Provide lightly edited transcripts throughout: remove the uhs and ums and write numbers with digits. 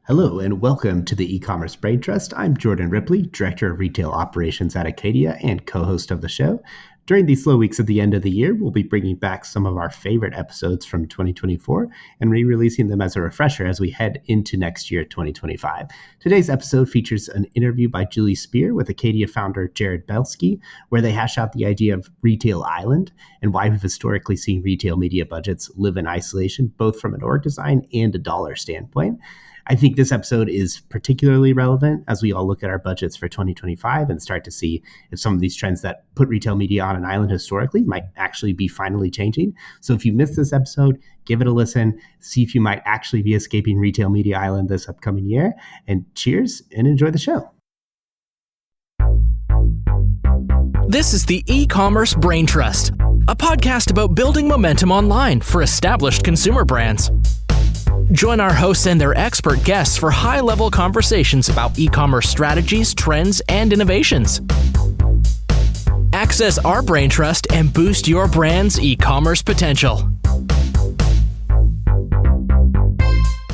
Hello and welcome to the Ecommerce Braintrust. I'm Jordan Ripley, Director of Retail Operations at Acadia and co-host of the show. During these slow weeks at the end of the year, we'll be bringing back some of our favorite episodes from 2024 and re-releasing them as a refresher as we head into next year, 2025. Today's episode features an interview by Julie Spear with Acadia founder Jared Belsky, where they hash out the idea of retail island and why we've historically seen retail media budgets live in isolation, both from an org design and a dollar standpoint. I think this episode is particularly relevant as we all look at our budgets for 2025 and start to see if some of these trends that put retail media on an island historically might actually be finally changing. So if you missed this episode, give it a listen, see if you might actually be escaping retail media island this upcoming year. And cheers and enjoy the show. This is the Ecommerce Braintrust, a podcast about building momentum online for established consumer brands. Join our hosts and their expert guests for high-level conversations about e-commerce strategies, trends, and innovations. Access our brain trust and boost your brand's e-commerce potential.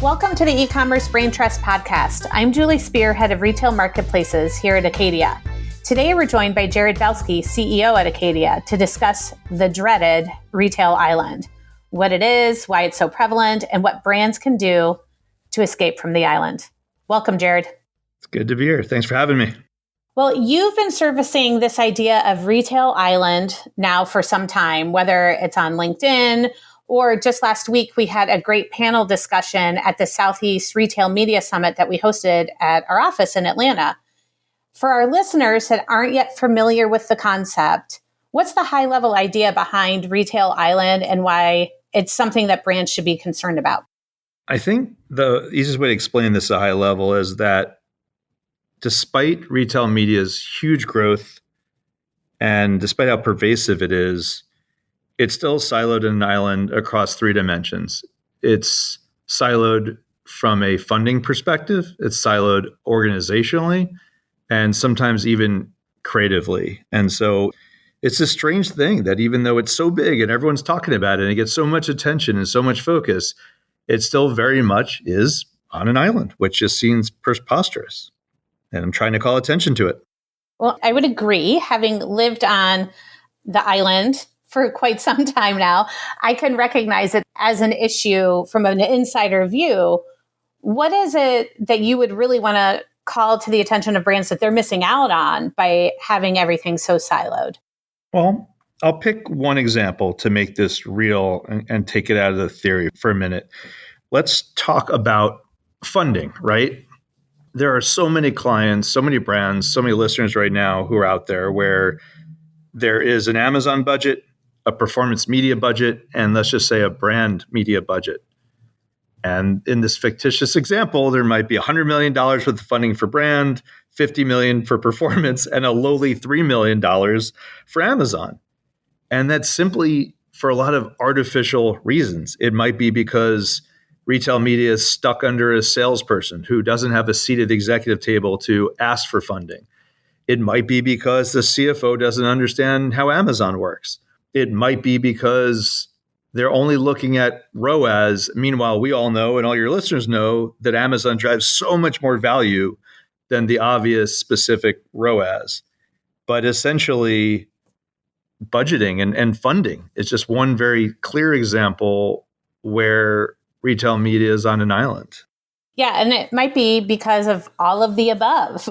Welcome to the Ecommerce Braintrust podcast. I'm Julie Spear, Head of Retail Marketplaces here at Acadia. Today, we're joined by Jared Belsky, CEO at Acadia, to discuss the dreaded retail island. What it is, why it's so prevalent, and what brands can do to escape from the island. Welcome, Jared. It's good to be here. Thanks for having me. Well, you've been servicing this idea of retail island now for some time, whether it's on LinkedIn or just last week, we had a great panel discussion at the Southeast Retail Media Summit that we hosted at our office in Atlanta. For our listeners that aren't yet familiar with the concept, what's the high-level idea behind retail island and why it's something that brands should be concerned about? I think the easiest way to explain this at a high level is that despite retail media's huge growth and despite how pervasive it is, it's still siloed in an island across three dimensions. It's siloed from a funding perspective, it's siloed organizationally, and sometimes even creatively. And so it's a strange thing that even though it's so big and everyone's talking about it and it gets so much attention and so much focus, it still very much is on an island, which just seems preposterous. And I'm trying to call attention to it. Well, I would agree. Having lived on the island for quite some time now, I can recognize it as an issue from an insider view. What is it that you would really want to call to the attention of brands that they're missing out on by having everything so siloed? Well, I'll pick one example to make this real and take it out of the theory for a minute. Let's talk about funding, right? There are so many clients, so many brands, so many listeners right now who are out there where there is an Amazon budget, a performance media budget, and let's just say a brand media budget. And in this fictitious example, there might be $100 million worth of funding for brand, $50 million for performance, and a lowly $3 million for Amazon. And that's simply for a lot of artificial reasons. It might be because retail media is stuck under a salesperson who doesn't have a seat at the executive table to ask for funding. It might be because the CFO doesn't understand how Amazon works. It might be because they're only looking at ROAS. Meanwhile, we all know, and all your listeners know, that Amazon drives so much more value than the obvious specific ROAS. But essentially, budgeting and funding is just one very clear example where retail media is on an island. Yeah, and it might be because of all of the above.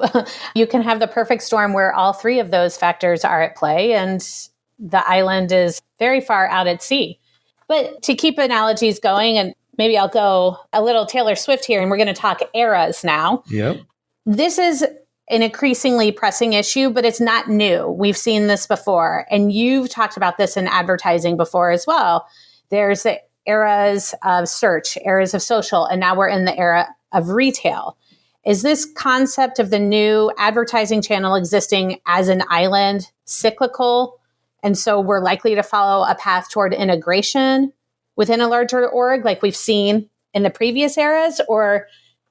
You can have the perfect storm where all three of those factors are at play, and the island is very far out at sea. But to keep analogies going, and maybe I'll go a little Taylor Swift here, and we're going to talk eras now. Yep. This is an increasingly pressing issue, but it's not new. We've seen this before, and you've talked about this in advertising before as well. There's the eras of search, eras of social, and now we're in the era of retail. Is this concept of the new advertising channel existing as an island cyclical? And so we're likely to follow a path toward integration within a larger org like we've seen in the previous eras? Or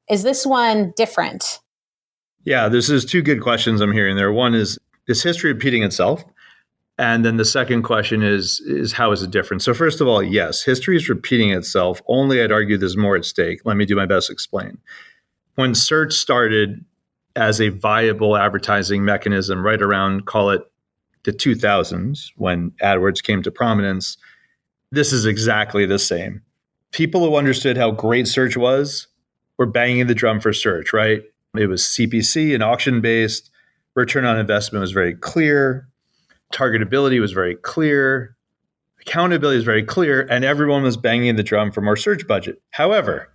is this one different? Yeah, this is two good questions I'm hearing there. One is history repeating itself? And then the second question is how is it different? So first of all, yes, history is repeating itself. Only I'd argue there's more at stake. Let me do my best to explain. When search started as a viable advertising mechanism right around, call it the 2000s, when AdWords came to prominence, this is exactly the same. People who understood how great search was were banging the drum for search, right? It was CPC and auction-based. Return on investment was very clear. Targetability was very clear. Accountability was very clear. And everyone was banging the drum for more search budget. However,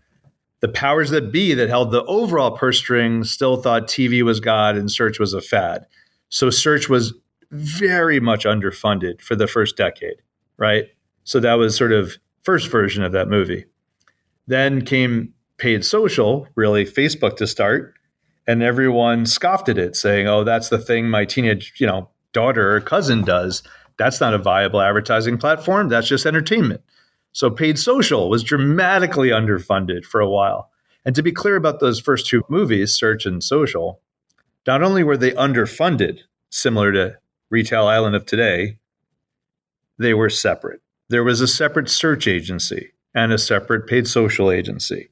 the powers that be that held the overall purse strings still thought TV was God and search was a fad. So search was very much underfunded for the first decade, right? So that was sort of first version of that movie. Then came paid social, really Facebook to start, and everyone scoffed at it, saying, "Oh, that's the thing my teenage, daughter or cousin does. That's not a viable advertising platform. That's just entertainment." So paid social was dramatically underfunded for a while. And to be clear about those first two movies, Search and Social, not only were they underfunded, similar to Retail Island of today, they were separate. There was a separate search agency and a separate paid social agency.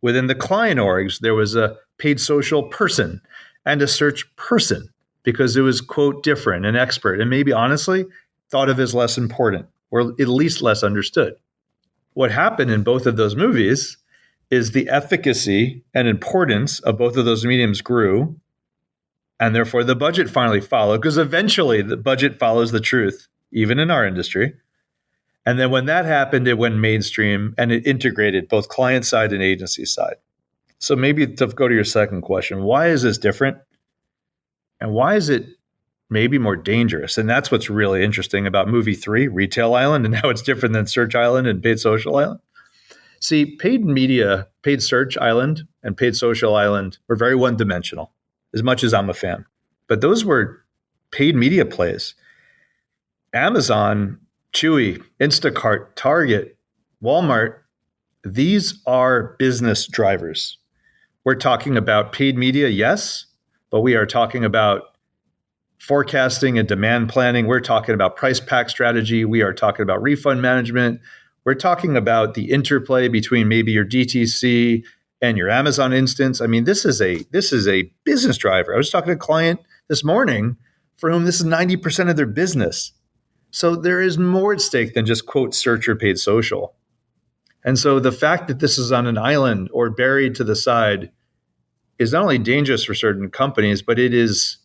Within the client orgs, there was a paid social person and a search person because it was, quote, different and expert and maybe honestly thought of as less important or at least less understood. What happened in both of those movies is the efficacy and importance of both of those mediums grew, and therefore the budget finally followed, because eventually the budget follows the truth, even in our industry. And then when that happened, it went mainstream and it integrated both client side and agency side. So maybe to go to your second question, why is this different? And why is it maybe more dangerous? And that's what's really interesting about movie 3, Retail Island, and how it's different than Search Island and Paid Social Island. See, paid media, Paid Search Island and Paid Social Island were very one-dimensional, as much as I'm a fan. But those were paid media plays. Amazon, Chewy, Instacart, Target, Walmart, these are business drivers. We're talking about paid media, yes, but we are talking about forecasting and demand planning. We're talking about price pack strategy. We are talking about refund management. We're talking about the interplay between maybe your DTC and your Amazon instance. I mean, this is a business driver. I was talking to a client this morning for whom this is 90% of their business. So there is more at stake than just, quote, search or paid social. And so the fact that this is on an island or buried to the side is not only dangerous for certain companies, but it is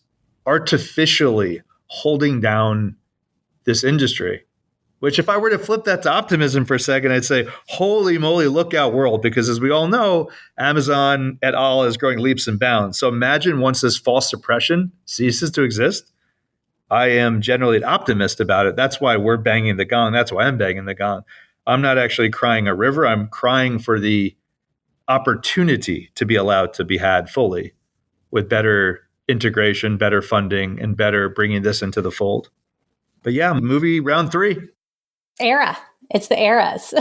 artificially holding down this industry. Which, if I were to flip that to optimism for a second, I'd say, holy moly, look out world. Because as we all know, Amazon et al. Is growing leaps and bounds. So imagine once this false suppression ceases to exist, I am generally an optimist about it. That's why we're banging the gong. That's why I'm banging the gong. I'm not actually crying a river. I'm crying for the opportunity to be allowed to be had fully with better integration, better funding, and better bringing this into the fold. But yeah, movie round 3. Era. It's the eras.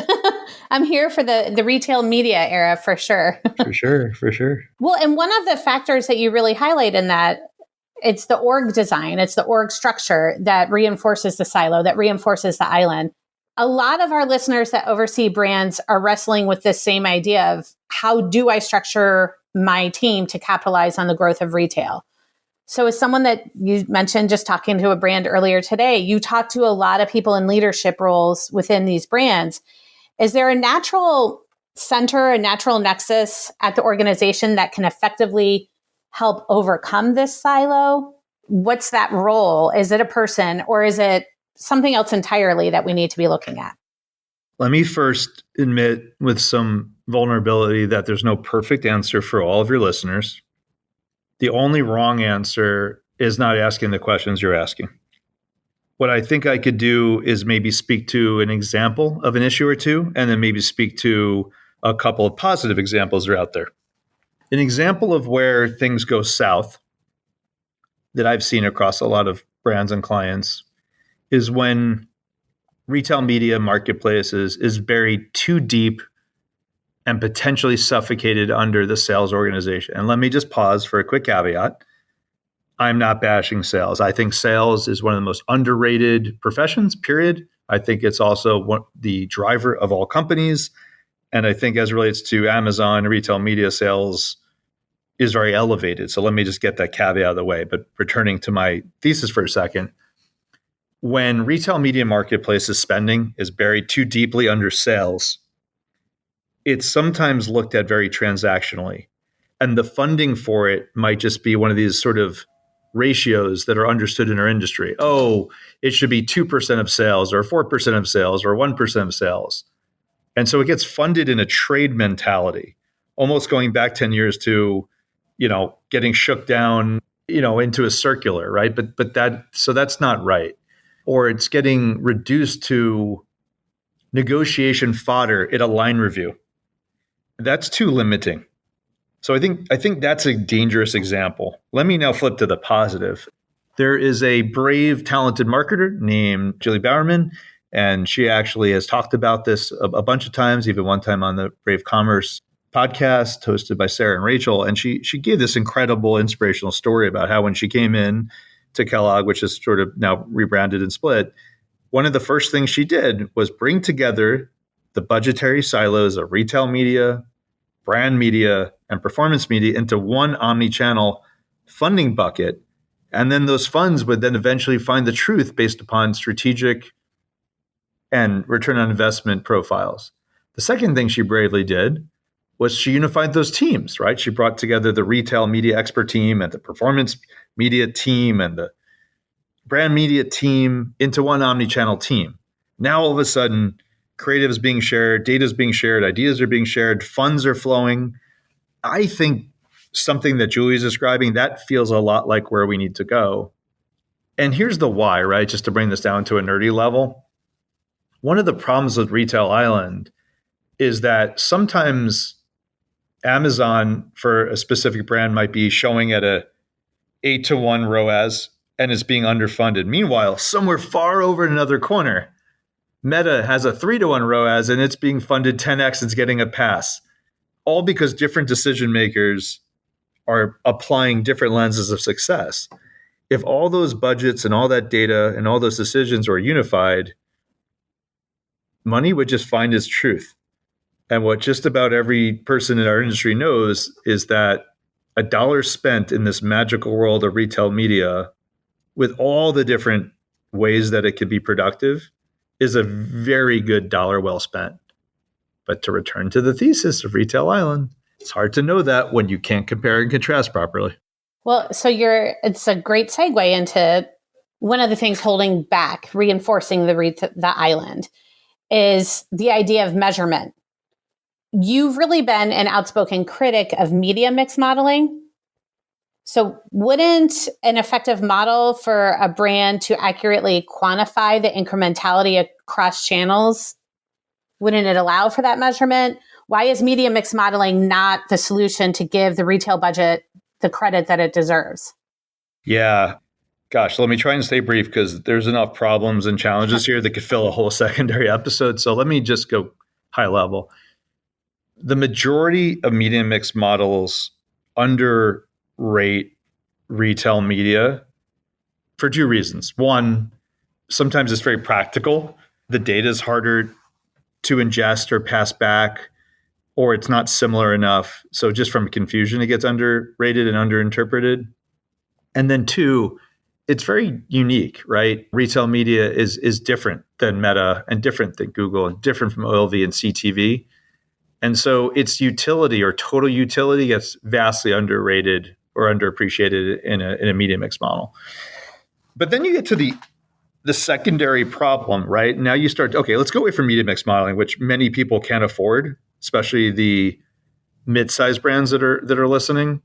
I'm here for the retail media era for sure. For sure. Well, and one of the factors that you really highlight in that, it's the org design, it's the org structure that reinforces the silo, that reinforces the island. A lot of our listeners that oversee brands are wrestling with this same idea of how do I structure my team to capitalize on the growth of retail? So as someone that you mentioned just talking to a brand earlier today, you talk to a lot of people in leadership roles within these brands. Is there a natural center, a natural nexus at the organization that can effectively help overcome this silo? What's that role? Is it a person or is it something else entirely that we need to be looking at? Let me first admit with some vulnerability that there's no perfect answer for all of your listeners. The only wrong answer is not asking the questions you're asking. What I think I could do is maybe speak to an example of an issue or two, and then maybe speak to a couple of positive examples that are out there. An example of where things go south that I've seen across a lot of brands and clients is when retail media marketplaces is buried too deep and potentially suffocated under the sales organization. And let me just pause for a quick caveat. I'm not bashing sales. I think sales is one of the most underrated professions, period. I think it's also the driver of all companies. And I think as it relates to Amazon, retail media sales, is very elevated. So let me just get that caveat out of the way. But returning to my thesis for a second, when retail media marketplaces spending is buried too deeply under sales, it's sometimes looked at very transactionally. And the funding for it might just be one of these sort of ratios that are understood in our industry. Oh, it should be 2% of sales or 4% of sales or 1% of sales. And so it gets funded in a trade mentality, almost going back 10 years to, getting shook down, into a circular, right? But that's not right. Or it's getting reduced to negotiation fodder at a line review. That's too limiting. So I think that's a dangerous example. Let me now flip to the positive. There is a brave, talented marketer named Julie Bowerman, and she actually has talked about this a bunch of times, even one time on the Brave Commerce podcast hosted by Sarah and Rachel. And she gave this incredible inspirational story about how when she came in to Kellogg, which is sort of now rebranded and split, one of the first things she did was bring together the budgetary silos of retail media, brand media, and performance media into one omni-channel funding bucket. And then those funds would then eventually find the truth based upon strategic and return on investment profiles. The second thing she bravely did was she unified those teams, right? She brought together the retail media expert team and the performance media team and the brand media team into one omni-channel team. Now, all of a sudden, creative is being shared, data is being shared, ideas are being shared, funds are flowing. I think something that Julie's describing, that feels a lot like where we need to go. And here's the why, right? Just to bring this down to a nerdy level. One of the problems with Retail Island is that sometimes Amazon for a specific brand might be showing at a 8-to-1 ROAS and is being underfunded. Meanwhile, somewhere far over in another corner, Meta has a 3-to-1 ROAS and it's being funded 10x, it's getting a pass. All because different decision makers are applying different lenses of success. If all those budgets and all that data and all those decisions were unified, money would just find its truth. And what just about every person in our industry knows is that a dollar spent in this magical world of retail media, with all the different ways that it could be productive, is a very good dollar well spent. But to return to the thesis of Retail Island, it's hard to know that when you can't compare and contrast properly. Well, so it's a great segue into one of the things holding back, reinforcing the island, is the idea of measurement. You've really been an outspoken critic of media mix modeling. So wouldn't an effective model for a brand to accurately quantify the incrementality across channels, wouldn't it allow for that measurement? Why is media mix modeling not the solution to give the retail budget the credit that it deserves? Yeah. Gosh, let me try and stay brief because there's enough problems and challenges here that could fill a whole secondary episode. So let me just go high level. The majority of media mix models underrate retail media for two reasons. One, sometimes it's very practical. The data is harder to ingest or pass back, or it's not similar enough. So just from confusion, it gets underrated and underinterpreted. And then two, it's very unique, right? Retail media is different than Meta and different than Google and different from OLV and CTV. And so its utility or total utility gets vastly underrated or underappreciated in a media mix model. But then you get to the secondary problem, right? Now you start, okay, let's go away from media mix modeling, which many people can't afford, especially the mid-sized brands that are listening.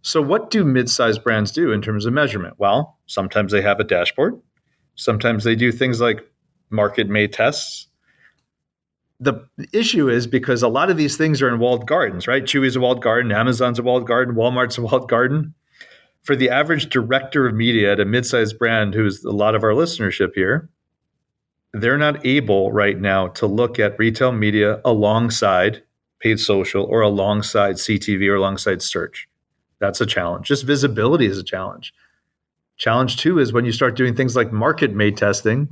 So what do mid-sized brands do in terms of measurement? Well, sometimes they have a dashboard. Sometimes they do things like market-made tests. The issue is because a lot of these things are in walled gardens, right? Chewy's a walled garden, Amazon's a walled garden, Walmart's a walled garden. For the average director of media at a mid-sized brand, who's a lot of our listenership here, they're not able right now to look at retail media alongside paid social or alongside CTV or alongside search. That's a challenge. Just visibility is a challenge. Challenge two is when you start doing things like market-made testing,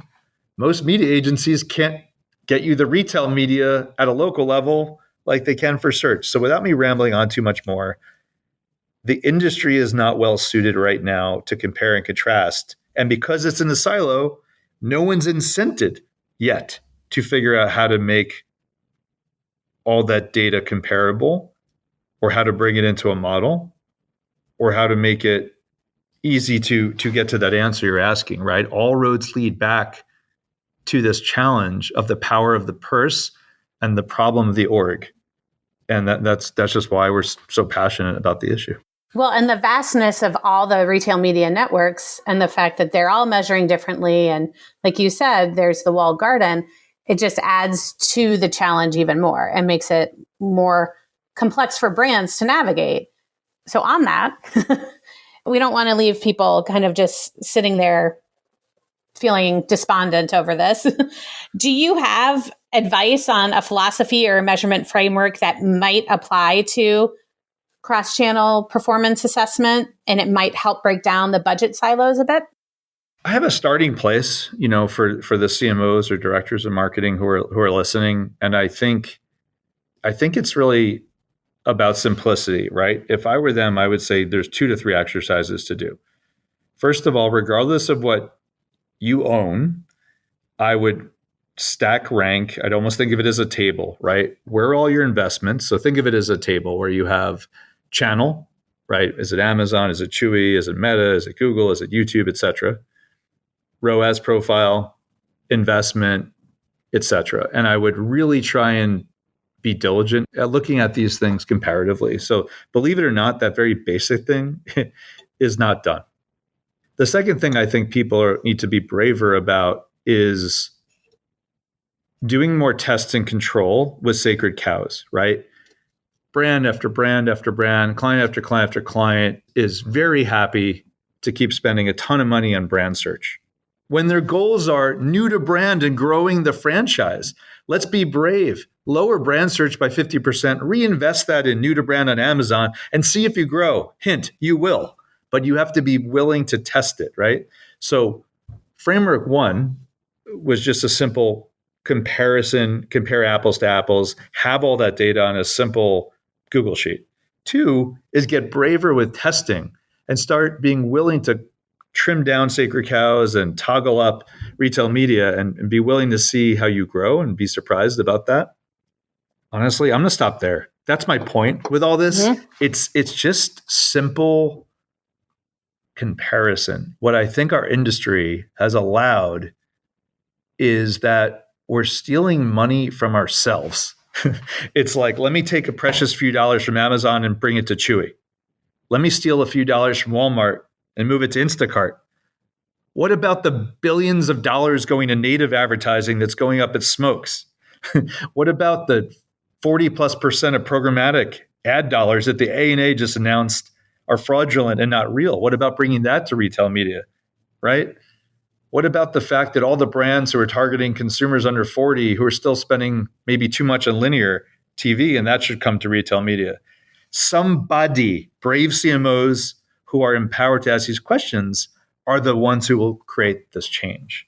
most media agencies can't get you the retail media at a local level like they can for search. So without me rambling on too much more, The industry is not well suited right now to compare and contrast. And because it's in a silo, no one's incented yet to figure out how to make all that data comparable, or how to bring it into a model, or how to make it easy to get to that answer you're asking, right? All roads lead back to this challenge of the power of the purse and the problem of the org. And that's just why we're so passionate about the issue. Well, and the vastness of all the retail media networks and the fact that they're all measuring differently. And like you said, there's the walled garden. It just adds to the challenge even more and makes it more complex for brands to navigate. So on that, we don't want to leave people kind of just sitting there feeling despondent over this. Do you have advice on a philosophy or a measurement framework that might apply to cross-channel performance assessment, and it might help break down the budget silos a bit? I have a starting place, for the CMOs or directors of marketing who are listening, and I think it's really about simplicity, right? If I were them, I would say there's 2 to 3 exercises to do. First of all, regardless of what you own, I would stack rank. I'd almost think of it as a table, right? Where are all your investments? So think of it as a table where you have channel, right? Is it Amazon? Is it Chewy? Is it Meta? Is it Google? Is it YouTube, et cetera? ROAS profile, investment, et cetera. And I would really try and be diligent at looking at these things comparatively. So believe it or not, that very basic thing is not done. The second thing I think people need to be braver about is doing more test and control with sacred cows, right? Brand after brand after brand, client after client after client is very happy to keep spending a ton of money on brand search. When their goals are new to brand and growing the franchise, let's be brave. Lower brand search by 50%, reinvest that in new to brand on Amazon and see if you grow. Hint, you will, but you have to be willing to test it, right? So framework 1 was just a simple comparison, compare apples to apples, have all that data on a simple Google sheet. 2 is get braver with testing and start being willing to trim down sacred cows and toggle up retail media and be willing to see how you grow and be surprised about that. Honestly, I'm going to stop there. That's my point with all this. Mm-hmm. It's just simple comparison. What I think our industry has allowed is that we're stealing money from ourselves. It's like, let me take a precious few dollars from Amazon and bring it to Chewy. Let me steal a few dollars from Walmart and move it to Instacart. What about the billions of dollars going to native advertising that's going up at Smokes? What about the 40+% of programmatic ad dollars that the A&A just announced are fraudulent and not real? What about bringing that to retail media, right? What about the fact that all the brands who are targeting consumers under 40 who are still spending maybe too much on linear TV, and that should come to retail media? Somebody, brave CMOs who are empowered to ask these questions, are the ones who will create this change.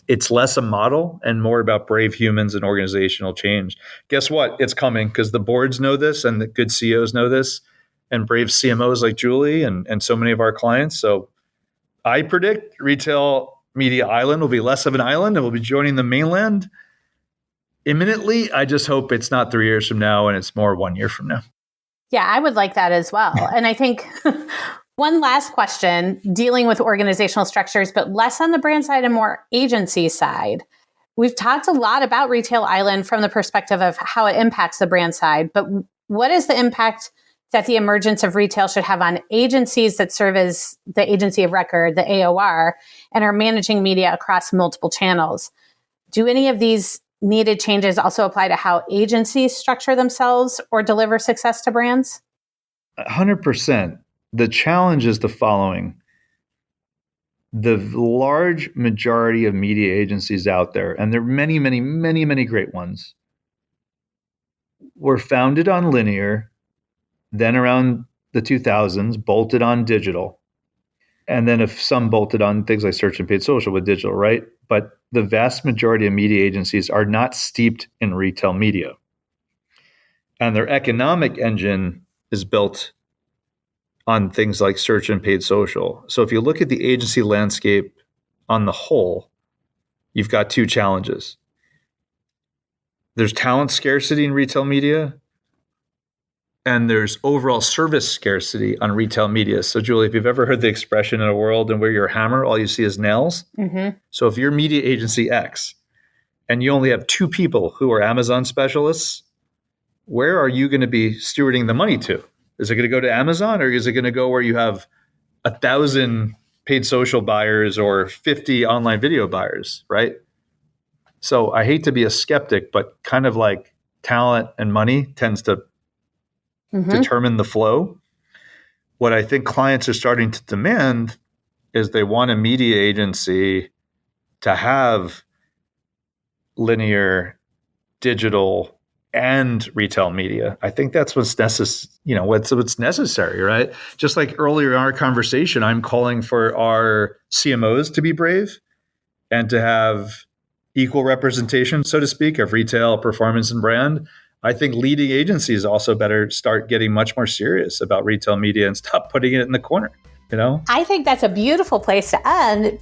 It's less a model and more about brave humans and organizational change. Guess what? It's coming because the boards know this and the good CEOs know this and brave CMOs like Julie and so many of our clients. So I predict retail media island will be less of an island and we'll be joining the mainland imminently. I just hope it's not 3 years from now and it's more 1 year from now. Yeah, I would like that as well. And I think one last question, dealing with organizational structures, but less on the brand side and more agency side. We've talked a lot about Retail Island from the perspective of how it impacts the brand side, but what is the impact that the emergence of retail should have on agencies that serve as the agency of record, the AOR, and are managing media across multiple channels? Do any of these needed changes also apply to how agencies structure themselves or deliver success to brands? 100%. The challenge is the following. The large majority of media agencies out there, and there are many, many, many, many great ones, were founded on linear, then around the 2000s, bolted on digital. And then if some bolted on things like search and paid social with digital, right? But the vast majority of media agencies are not steeped in retail media. And their economic engine is built on things like search and paid social. So if you look at the agency landscape on the whole, you've got two challenges. There's talent scarcity in retail media, and there's overall service scarcity on retail media. So Julie, if you've ever heard the expression in a world and where you're a hammer, all you see is nails. Mm-hmm. So if you're media agency X and you only have two people who are Amazon specialists, where are you going to be stewarding the money to? Is it going to go to Amazon, or is it going to go where you have 1,000 paid social buyers or 50 online video buyers, right? So I hate to be a skeptic, but kind of like talent and money tends to determine the flow. What I think clients are starting to demand is they want a media agency to have linear, digital, and retail media. I think that's what's what's necessary, right? Just like earlier in our conversation, I'm calling for our CMOs to be brave and to have equal representation, so to speak, of retail, performance, and brand. I think leading agencies also better start getting much more serious about retail media and stop putting it in the corner. I think that's a beautiful place to end.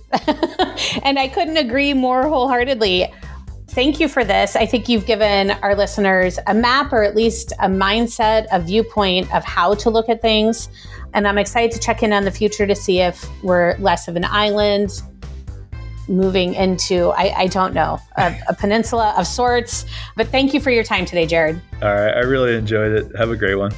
And I couldn't agree more wholeheartedly. Thank you for this. I think you've given our listeners a map, or at least a mindset, a viewpoint of how to look at things. And I'm excited to check in on the future to see if we're less of an island moving into, I don't know, a peninsula of sorts. But thank you for your time today, Jared. All right. I really enjoyed it. Have a great one.